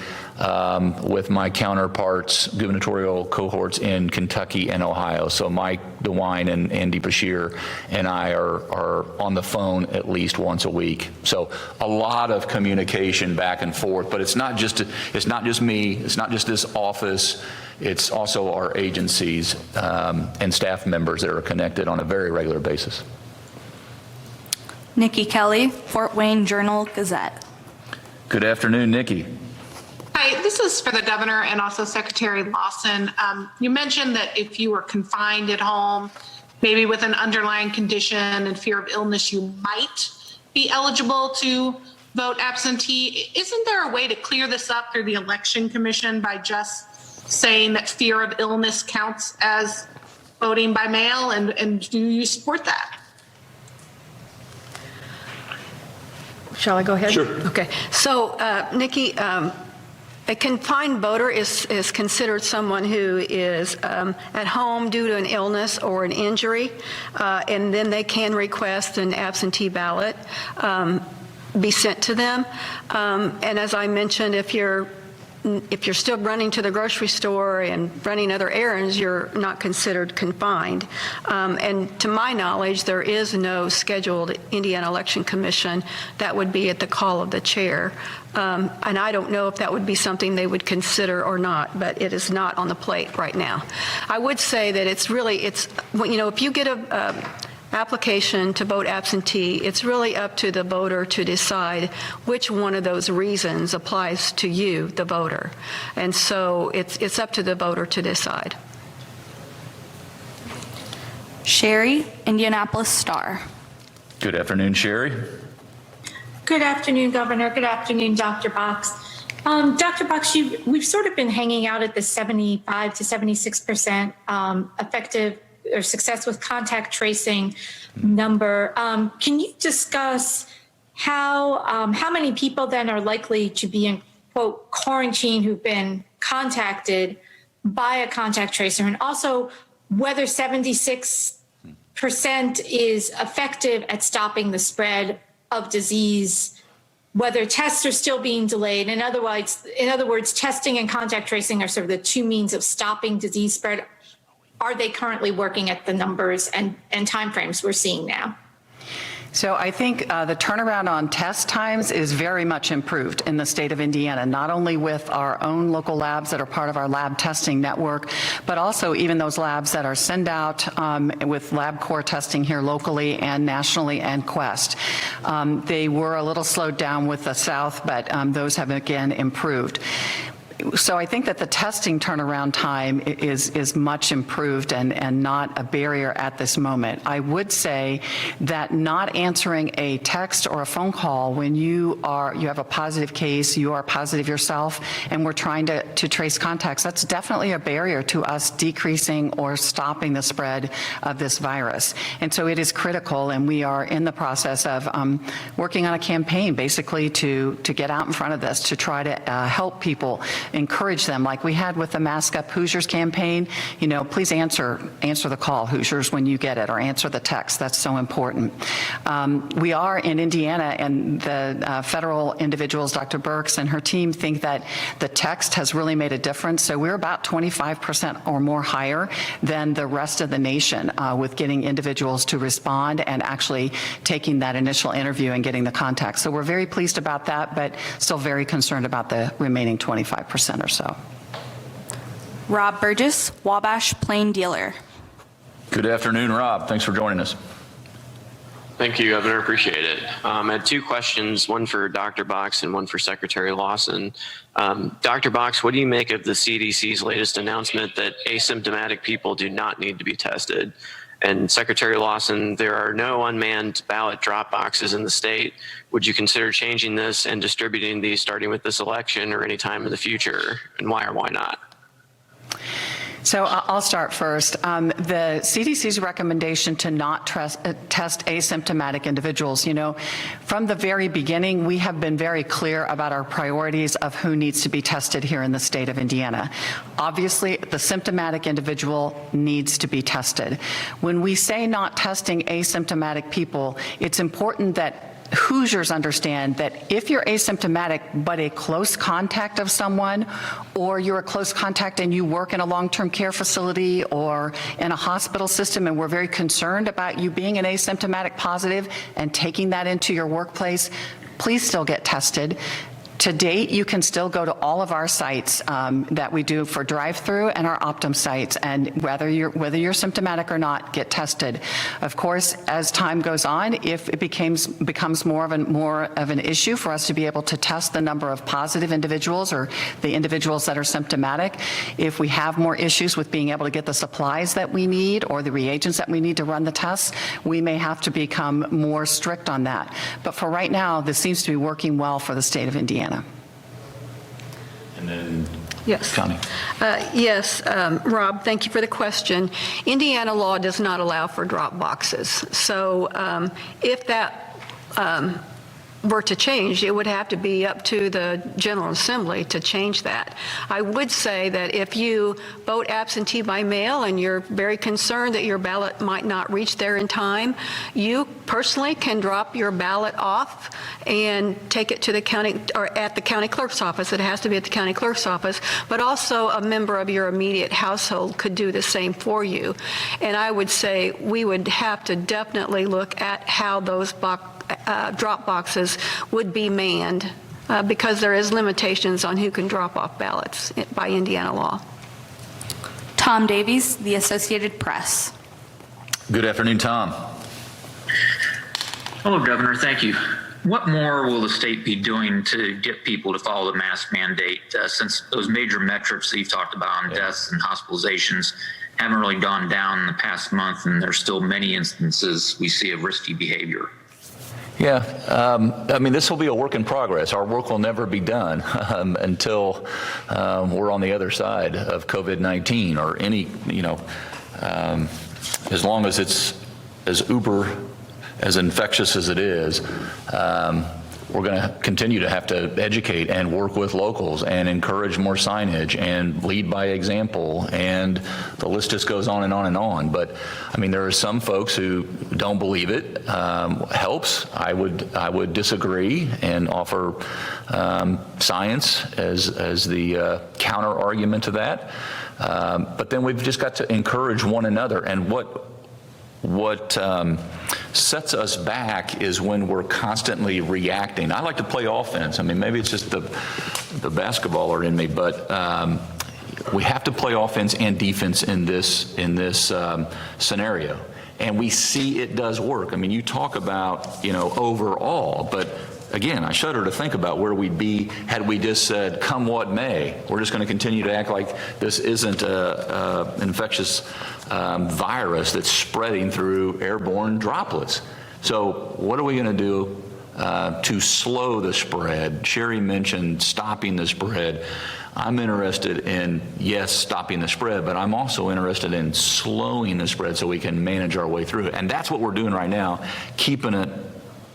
with my counterparts, gubernatorial cohorts in Kentucky and Ohio. So Mike DeWine and Andy Bashir and I are on the phone at least once a week. So a lot of communication back and forth, but it's not just me, it's not just this office, it's also our agencies and staff members that are connected on a very regular basis. Nikki Kelly, Fort Wayne Journal-Gazette. Good afternoon, Nikki. Hi, this is for the governor and also Secretary Lawson. You mentioned that if you were confined at home, maybe with an underlying condition and fear of illness, you might be eligible to vote absentee. Isn't there a way to clear this up through the Election Commission by just saying that fear of illness counts as voting by mail? And do you support that? Shall I go ahead? Sure. Okay. So, Nikki, a confined voter is considered someone who is at home due to an illness or an injury, and then they can request an absentee ballot be sent to them. And as I mentioned, if you're still running to the grocery store and running other errands, you're not considered confined. And to my knowledge, there is no scheduled Indiana Election Commission that would be at the call of the chair. And I don't know if that would be something they would consider or not, but it is not on the plate right now. I would say that it's if you get a application to vote absentee, it's really up to the voter to decide which one of those reasons applies to you, the voter. And so it's up to the voter to decide. Sherry, Indianapolis Star. Good afternoon, Sherry. Good afternoon, Governor. Good afternoon, Dr. Box. Dr. Box, we've sort of been hanging out at the 75 to 76% effective or success with contact tracing number. Can you discuss how many people then are likely to be in, quote, quarantine who've been contacted by a contact tracer, and also whether 76% is effective at stopping the spread of disease, whether tests are still being delayed? In other words, testing and contact tracing are sort of the two means of stopping disease spread. Are they currently working at the numbers and timeframes we're seeing now? So I think the turnaround on test times is very much improved in the state of Indiana, not only with our own local labs that are part of our lab testing network, but also even those labs that are send out with LabCorp testing here locally and nationally and Quest. They were a little slowed down with the South, but those have again improved. So I think that the testing turnaround time is much improved and not a barrier at this moment. I would say that not answering a text or a phone call when you have a positive case, you are positive yourself, and we're trying to trace contacts, that's definitely a barrier to us decreasing or stopping the spread of this virus. And so it is critical, and we are in the process of working on a campaign basically to get out in front of this, to try to help people, encourage them, like we had with the Mask Up Hoosiers campaign. Please answer the call, Hoosiers, when you get it, or answer the text. That's so important. We are in Indiana, and the federal individuals, Dr. Birx and her team, think that the text has really made a difference. So we're about 25% or more higher than the rest of the nation with getting individuals to respond and actually taking that initial interview and getting the contact. So we're very pleased about that, but still very concerned about the remaining 25% or so. Rob Burgess, Wabash Plain Dealer. Good afternoon, Rob. Thanks for joining us. Thank you, Governor. Appreciate it. I had two questions, one for Dr. Box and one for Secretary Lawson. Dr. Box, what do you make of the CDC's latest announcement that asymptomatic people do not need to be tested? And Secretary Lawson, there are no unmanned ballot drop boxes in the state. Would you consider changing this and distributing these starting with this election or any time in the future? And why or why not? So I'll start first. The CDC's recommendation to not test asymptomatic individuals, from the very beginning, we have been very clear about our priorities of who needs to be tested here in the state of Indiana. Obviously, the symptomatic individual needs to be tested. When we say not testing asymptomatic people, it's important that Hoosiers understand that if you're asymptomatic but a close contact of someone, or you're a close contact and you work in a long-term care facility or in a hospital system, and we're very concerned about you being an asymptomatic positive and taking that into your workplace, please still get tested. To date, you can still go to all of our sites that we do for drive-through and our Optum sites, and whether you're symptomatic or not, get tested. Of course, as time goes on, if it becomes more of an issue for us to be able to test the number of positive individuals or the individuals that are symptomatic, if we have more issues with being able to get the supplies that we need or the reagents that we need to run the tests, we may have to become more strict on that. But for right now, this seems to be working well for the state of Indiana. And then Yes. Connie. Yes, Rob, thank you for the question. Indiana law does not allow for drop boxes. So if that were to change, it would have to be up to the General Assembly to change that. I would say that if you vote absentee by mail and you're very concerned that your ballot might not reach there in time, you personally can drop your ballot off and take it to the county, or at the county clerk's office. It has to be at the county clerk's office, but also a member of your immediate household could do the same for you. And I would say we would have to definitely look at how those drop boxes would be manned because there is limitations on who can drop off ballots by Indiana law. Tom Davies, The Associated Press. Good afternoon, Tom. Hello, Governor. Thank you. What more will the state be doing to get people to follow the mask mandate since those major metrics that you've talked about on deaths and hospitalizations haven't really gone down in the past month, and there's still many instances we see of risky behavior? Yeah, I mean, this will be a work in progress. Our work will never be done until we're on the other side of COVID-19 or any, as long as it's as as infectious as it is, we're going to continue to have to educate and work with locals and encourage more signage and lead by example, and the list just goes on and on and on. But I mean, there are some folks who don't believe it helps. I would disagree and offer science as the counter argument to that. But then we've just got to encourage one another. And what sets us back is when we're constantly reacting. I like to play offense. I mean, maybe it's just the basketballer in me, but we have to play offense and defense in this scenario. And we see it does work. I mean, you talk about, overall, but again, I shudder to think about where we'd be had we just said, come what may. We're just going to continue to act like this isn't an infectious virus that's spreading through airborne droplets. So what are we going to do to slow the spread? Sherry mentioned stopping the spread. I'm interested in, yes, stopping the spread, but I'm also interested in slowing the spread so we can manage our way through it. And that's what we're doing right now, keeping it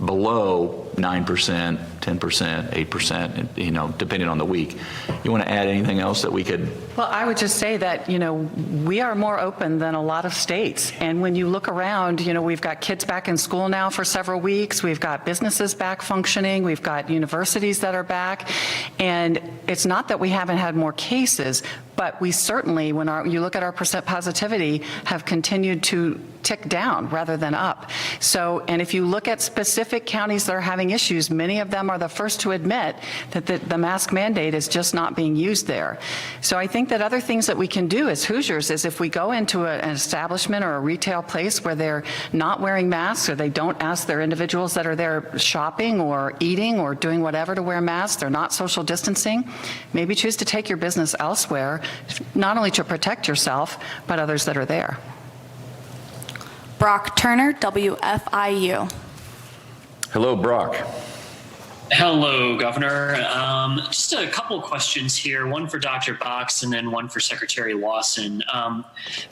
below 9%, 10%, 8%, depending on the week. You want to add anything else that we could? Well, I would just say that, we are more open than a lot of states. And when you look around, we've got kids back in school now for several weeks. We've got businesses back functioning. We've got universities that are back. And it's not that we haven't had more cases, but we certainly, when you look at our percent positivity, have continued to tick down rather than up. So, and if you look at specific counties that are having issues, many of them are the first to admit that the mask mandate is just not being used there. So I think that other things that we can do as Hoosiers is if we go into an establishment or a retail place where they're not wearing masks, or they don't ask their individuals that are there shopping or eating or doing whatever to wear masks, they're not social distancing, maybe choose to take your business elsewhere, not only to protect yourself, but others that are there. Brock Turner, WFIU. Hello, Brock. Hello, Governor. Just a couple of questions here, one for Dr. Box and then one for Secretary Lawson.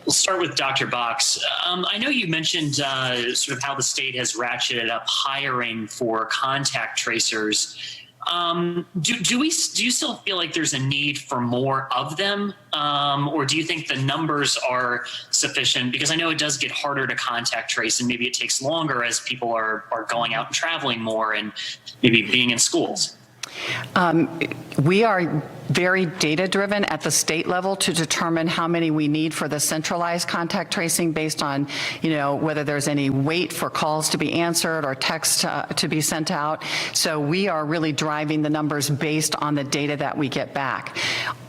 We'll start with Dr. Box. I know you mentioned sort of how the state has ratcheted up hiring for contact tracers. Do you still feel like there's a need for more of them? Or do you think the numbers are sufficient? Because I know it does get harder to contact trace and maybe it takes longer as people are going out and traveling more and maybe being in schools. We are very data driven at the state level to determine how many we need for the centralized contact tracing based on, whether there's any wait for calls to be answered or text to be sent out. So we are really driving the numbers based on the data that we get back.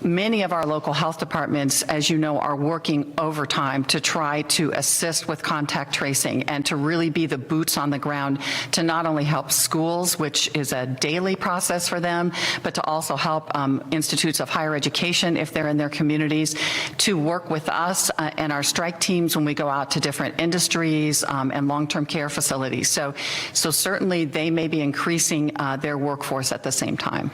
Many of our local health departments, as you know, are working overtime to try to assist with contact tracing and to really be the boots on the ground to not only help schools, which is a daily process for them, but to also help institutes of higher education if they're in their communities, to work with us and our strike teams when we go out to different industries and long-term care facilities. So certainly they may be increasing their workforce at the same time.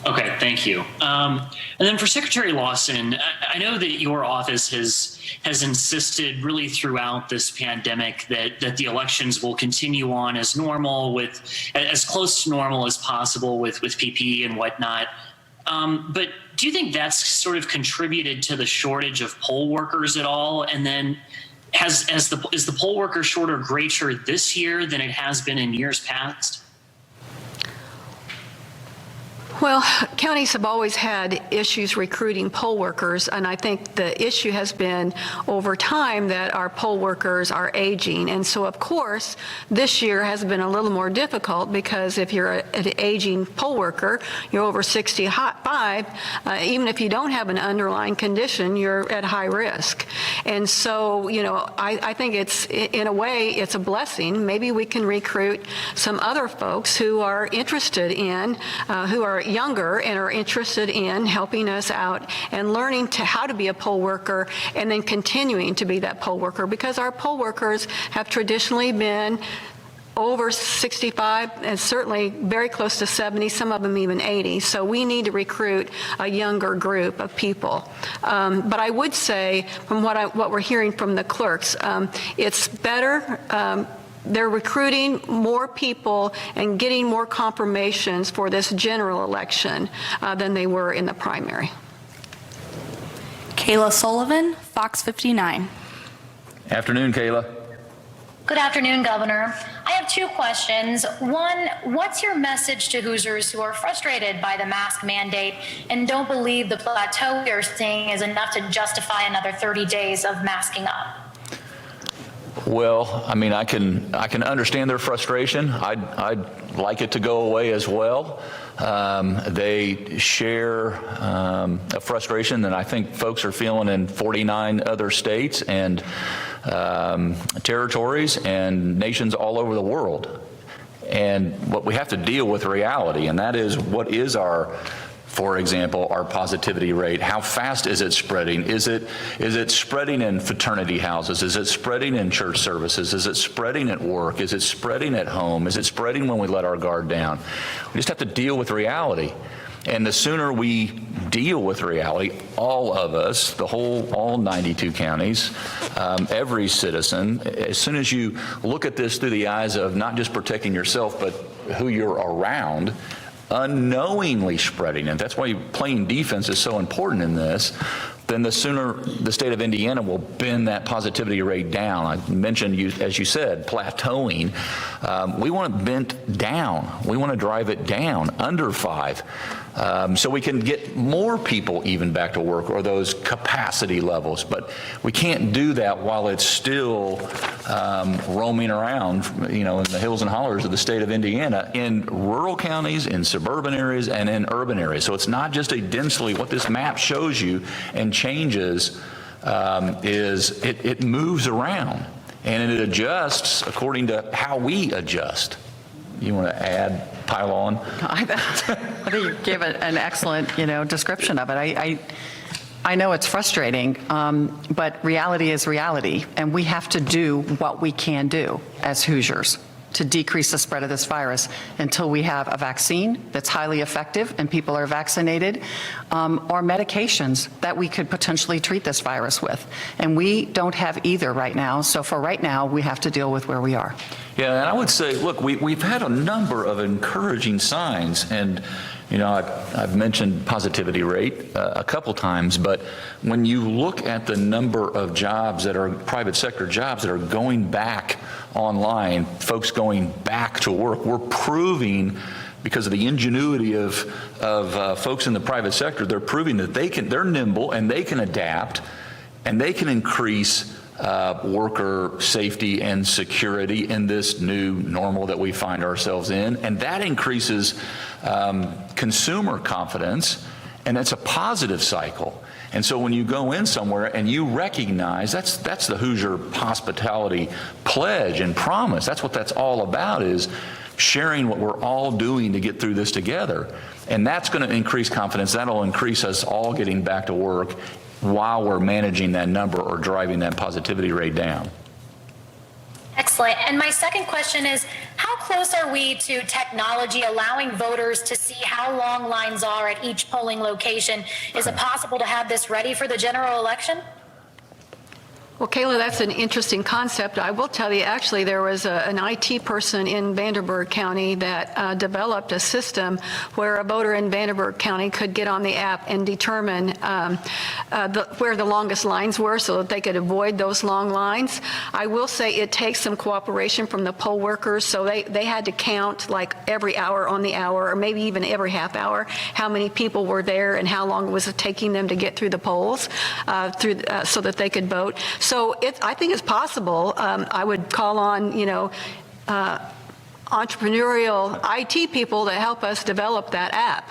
Okay, thank you. And then for Secretary Lawson, I know that your office has insisted really throughout this pandemic that the elections will continue on as normal, with as close to normal as possible with PPE and whatnot. But do you think that's sort of contributed to the shortage of poll workers at all? And then is the poll worker shortage greater this year than it has been in years past? Well, counties have always had issues recruiting poll workers, and I think the issue has been over time that our poll workers are aging. And so, of course, this year has been a little more difficult because if you're an aging poll worker, you're over 65, even if you don't have an underlying condition, you're at high risk. And so, I think it's, in a way, it's a blessing. Maybe we can recruit some other folks who are interested in, who are younger and are interested in helping us out and learning how to be a poll worker and then continuing to be that poll worker, because our poll workers have traditionally been over 65 and certainly very close to 70, some of them even 80. So we need to recruit a younger group of people. But I would say, from what we're hearing from the clerks, it's better. They're recruiting more people and getting more confirmations for this general election than they were in the primary. Kayla Sullivan, Fox 59. Afternoon, Kayla. Good afternoon, Governor. I have two questions. One, what's your message to Hoosiers who are frustrated by the mask mandate and don't believe the plateau you're seeing is enough to justify another 30 days of masking up? Well, I mean, I can understand their frustration. I'd like it to go away as well. They share a frustration that I think folks are feeling in 49 other states and territories and nations all over the world. And what we have to deal with reality, and that is what is for example, our positivity rate. How fast is it spreading? Is it spreading in fraternity houses? Is it spreading in church services? Is it spreading at work? Is it spreading at home? Is it spreading when we let our guard down? We just have to deal with reality. And the sooner we deal with reality, all of us, all 92 counties, every citizen, as soon as you look at this through the eyes of not just protecting yourself, but who you're around, unknowingly spreading it. That's why playing defense is so important in this. Then the sooner the state of Indiana will bend that positivity rate down. I mentioned, as you said, plateauing. We want it bent down. We want to drive it down under 5. So we can get more people even back to work, or those capacity levels. But we can't do that while it's still roaming around, in the hills and hollers of the state of Indiana, in rural counties, in suburban areas, and in urban areas. So it's not just what this map shows you and changes is it moves around and it adjusts according to how we adjust. You want to pile on? I think you gave an excellent, description of it. I know it's frustrating, but reality is reality, and we have to do what we can do as Hoosiers. to decrease the spread of this virus until we have a vaccine that's highly effective and people are vaccinated, or medications that we could potentially treat this virus with. And we don't have either right now. So for right now, we have to deal with where we are. Yeah, and I would say, look, we've had a number of encouraging signs, and you know, I've mentioned positivity rate a couple times, but when you look at the number of jobs that are private sector jobs that are going back online, folks going back to work, we're proving, because of the ingenuity of folks in the private sector, they're proving that they're nimble and they can adapt and they can increase worker safety and security in this new normal that we find ourselves in, and that increases consumer confidence, and it's a positive cycle. And so when you go in somewhere and you recognize, that's the Hoosier hospitality pledge and promise. That's what that's all about, is sharing what we're all doing to get through this together. And that's going to increase confidence. That'll increase us all getting back to work while we're managing that number or driving that positivity rate down. Excellent. And my second question is, how close are we to technology allowing voters to see how long lines are at each polling location? Is it possible to have this ready for the general election? Well, Kayla, that's an interesting concept. I will tell you, actually, there was an IT person in Vanderburgh County that developed a system where a voter in Vanderburgh County could get on the app and determine where the longest lines were so that they could avoid those long lines. I will say it takes some cooperation from the poll workers, so they had to count like every hour on the hour, or maybe even every half hour, how many people were there and how long was it taking them to get through the polls so that they could vote. So I think it's possible. I would call on, entrepreneurial IT people to help us develop that app.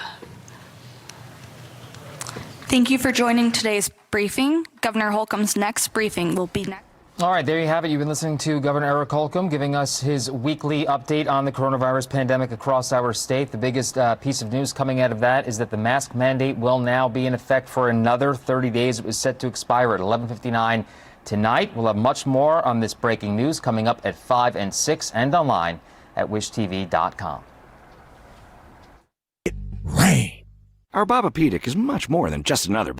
Thank you for joining today's briefing. Governor Holcomb's next briefing will be next. All right, there you have it. You've been listening to Governor Eric Holcomb giving us his weekly update on the coronavirus pandemic across our state. The biggest piece of news coming out of that is that the mask mandate will now be in effect for another 30 days. It was set to expire at 11:59 tonight. We'll have much more on this breaking news coming up at 5 and 6 and online at wishtv.com. Our Bobapedic is much more than just another